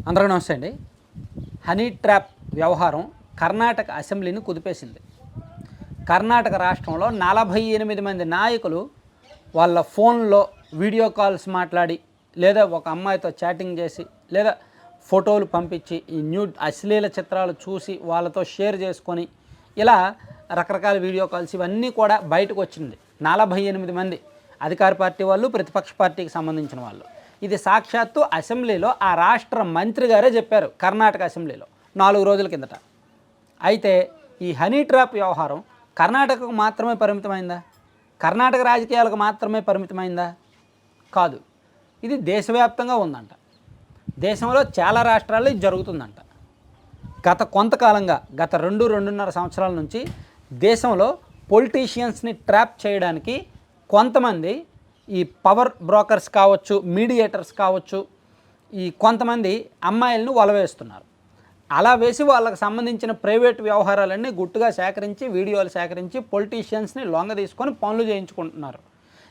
అందరికీ నమస్తే అండి. హనీ ట్రాప్ వ్యవహారం కర్ణాటక అసెంబ్లీని కుదిపేసింది. కర్ణాటక రాష్ట్రంలో 48 మంది నాయకులు వాళ్ళ ఫోన్లో వీడియో కాల్స్ మాట్లాడి, లేదా ఒక అమ్మాయితో చాటింగ్ చేసి, లేదా ఫోటోలు పంపించి, ఈ న్యూడ్ అశ్లీల చిత్రాలు చూసి వాళ్ళతో షేర్ చేసుకొని, ఇలా రకరకాల వీడియో కాల్స్ ఇవన్నీ కూడా బయటకు వచ్చింది. 48 మంది అధికార పార్టీ వాళ్ళు, ప్రతిపక్ష పార్టీకి సంబంధించిన వాళ్ళు. ఇది సాక్షాత్తు అసెంబ్లీలో ఆ రాష్ట్ర మంత్రి గారే చెప్పారు, కర్ణాటక అసెంబ్లీలో 4 రోజుల కిందట. అయితే ఈ హనీ ట్రాప్ వ్యవహారం కర్ణాటకకు మాత్రమే పరిమితమైందా? కర్ణాటక రాజకీయాలకు మాత్రమే పరిమితమైందా? కాదు, ఇది దేశవ్యాప్తంగా ఉందంట. దేశంలో చాలా రాష్ట్రాల్లో ఇది జరుగుతుందంట. గత కొంతకాలంగా, గత 2-2.5 సంవత్సరాల నుంచి దేశంలో పొలిటీషియన్స్ని ట్రాప్ చేయడానికి కొంతమంది ఈ పవర్ బ్రోకర్స్ కావచ్చు, మీడియేటర్స్ కావచ్చు, ఈ కొంతమంది అమ్మాయిలను వలవేస్తున్నారు. అలా వేసి వాళ్ళకి సంబంధించిన ప్రైవేట్ వ్యవహారాలన్నీ గుట్టుగా సేకరించి, వీడియోలు సేకరించి పొలిటీషియన్స్ని లొంగ తీసుకొని పనులు చేయించుకుంటున్నారు.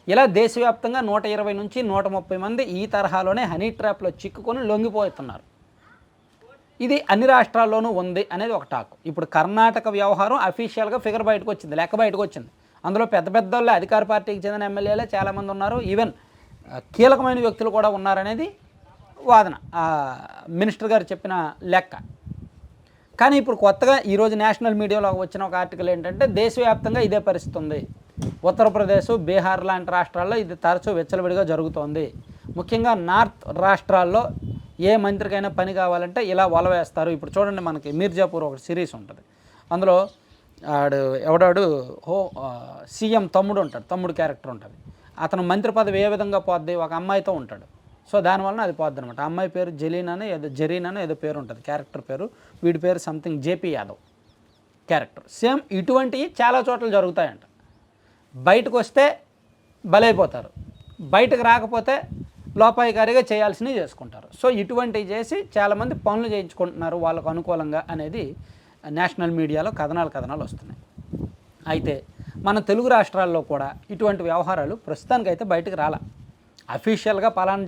ఇలా దేశవ్యాప్తంగా 120 నుంచి 130 మంది ఈ తరహాలోనే హనీ ట్రాప్లో చిక్కుకొని లొంగిపోతున్నారు. ఇది అన్ని రాష్ట్రాల్లోనూ ఉంది అనేది ఒక టాక్. ఇప్పుడు కర్ణాటక వ్యవహారం అఫీషియల్గా ఫిగర్ బయటకు వచ్చింది, లెక్క బయటకు వచ్చింది. అందులో పెద్ద పెద్ద వాళ్ళు, అధికార పార్టీకి చెందిన ఎమ్మెల్యేలే చాలామంది ఉన్నారు. ఈవెన్ కీలకమైన వ్యక్తులు కూడా ఉన్నారనేది వాదన, మినిస్టర్ గారు చెప్పిన లెక్క. కానీ ఇప్పుడు కొత్తగా ఈరోజు నేషనల్ మీడియాలో వచ్చిన ఒక ఆర్టికల్ ఏంటంటే, దేశవ్యాప్తంగా ఇదే పరిస్థితి ఉంది. ఉత్తరప్రదేశ్, బీహార్ లాంటి రాష్ట్రాల్లో ఇది తరచూ విచ్చలవిడిగా జరుగుతోంది. ముఖ్యంగా నార్త్ రాష్ట్రాల్లో ఏ మంత్రికైనా పని కావాలంటే ఇలా వలవేస్తారు. ఇప్పుడు చూడండి, మనకి మీర్జాపూర్ ఒక సిరీస్ ఉంటుంది. అందులో ఎవడాడు సీఎం తమ్ముడు ఉంటాడు, తమ్ముడు క్యారెక్టర్ ఉంటుంది. అతను మంత్రి పదవి ఏ విధంగా పోద్ది, ఒక అమ్మాయితో ఉంటాడు. సో దానివల్ల అది పోద్ది అనమాట. అమ్మాయి పేరు జరీన్ అని ఏదో పేరు ఉంటుంది, క్యారెక్టర్ పేరు. వీడి పేరు something JP Yadav character. Same ఇటువంటివి చాలా చోట్ల జరుగుతాయంట. బయటకు వస్తే బలైపోతారు, బయటకు రాకపోతే లోపాయికారిగా చేయాల్సినవి చేసుకుంటారు. సో ఇటువంటివి చేసి చాలామంది పనులు చేయించుకుంటున్నారు వాళ్ళకు అనుకూలంగా అనేది నేషనల్ మీడియాలో కథనాలు వస్తున్నాయి. అయితే మన తెలుగు రాష్ట్రాల్లో కూడా ఇటువంటి వ్యవహారాలు ప్రస్తుతానికైతే బయటకు రాలా. అఫీషియల్గా పలానా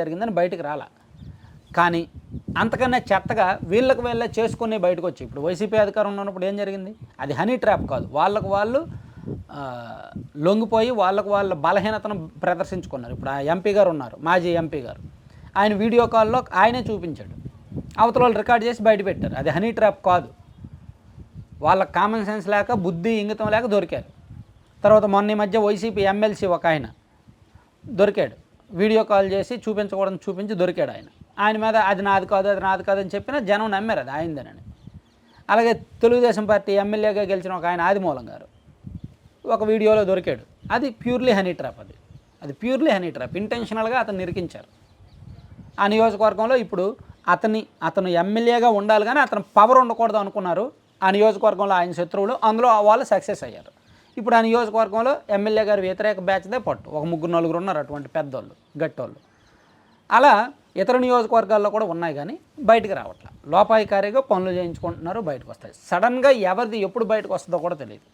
జరిగిందని బయటకు రాలా. కానీ అంతకన్నా చెత్తగా వీళ్ళకి చేసుకుని బయటకు వచ్చి, ఇప్పుడు వైసీపీ అధికారం ఉన్నప్పుడు ఏం జరిగింది? అది హనీ ట్రాప్ కాదు, వాళ్ళకు వాళ్ళు లొంగిపోయి వాళ్ళ బలహీనతను ప్రదర్శించుకున్నారు. ఇప్పుడు ఆ ఎంపీ గారు ఉన్నారు, మాజీ ఎంపీ గారు, ఆయన వీడియో కాల్లో ఆయనే చూపించాడు, అవతల వాళ్ళు రికార్డ్ చేసి బయట పెట్టారు. అది హనీ ట్రాప్ కాదు. వాళ్ళ కామన్ సెన్స్ లేక, బుద్ధి ఇంగితం లేక దొరికారు. తర్వాత మొన్న ఈ మధ్య వైసీపీ ఎమ్మెల్సీ ఒక ఆయన దొరికాడు, వీడియో కాల్ చేసి చూపించకూడదని చూపించి దొరికాడు. ఆయన మీద అది నాది కాదు అని చెప్పినా జనం నమ్మారు అది ఆయనదేనని. అలాగే తెలుగుదేశం పార్టీ ఎమ్మెల్యేగా గెలిచిన ఒక ఆయన ఆదిమూలం గారు ఒక వీడియోలో దొరికాడు. అది ప్యూర్లీ హనీ ట్రాప్. అది ప్యూర్లీ హనీ ట్రాప్. ఇంటెన్షనల్గా అతను నిరికించారు. ఆ నియోజకవర్గంలో ఇప్పుడు అతను ఎమ్మెల్యేగా ఉండాలి కానీ అతను పవర్ ఉండకూడదు అనుకున్నారు ఆ నియోజకవర్గంలో ఆయన శత్రువులు. అందులో వాళ్ళు సక్సెస్ అయ్యారు. ఇప్పుడు ఆ నియోజకవర్గంలో ఎమ్మెల్యే గారు వ్యతిరేక బ్యాచ్దే పట్టు, ఒక 3-4 ఉన్నారు అటువంటి పెద్దోళ్ళు, గట్టోళ్ళు. అలా ఇతర నియోజకవర్గాల్లో కూడా ఉన్నాయి కానీ బయటకు రావట్లేదు. లోపాయికారిగా పనులు చేయించుకుంటున్నారు, బయటకు వస్తాయి. సడన్గా ఎవరిది ఎప్పుడు బయటకు వస్తుందో కూడా తెలియదు.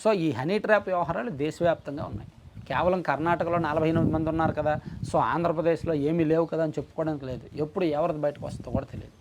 సో ఈ హనీ ట్రాప్ వ్యవహారాలు దేశవ్యాప్తంగా ఉన్నాయి. కేవలం కర్ణాటకలో 48 మంది ఉన్నారు కదా, సో ఆంధ్రప్రదేశ్లో ఏమీ లేవు కదా అని చెప్పుకోవడానికి లేదు. ఎప్పుడు ఎవరిది బయటకు వస్తుందో కూడా తెలియదు.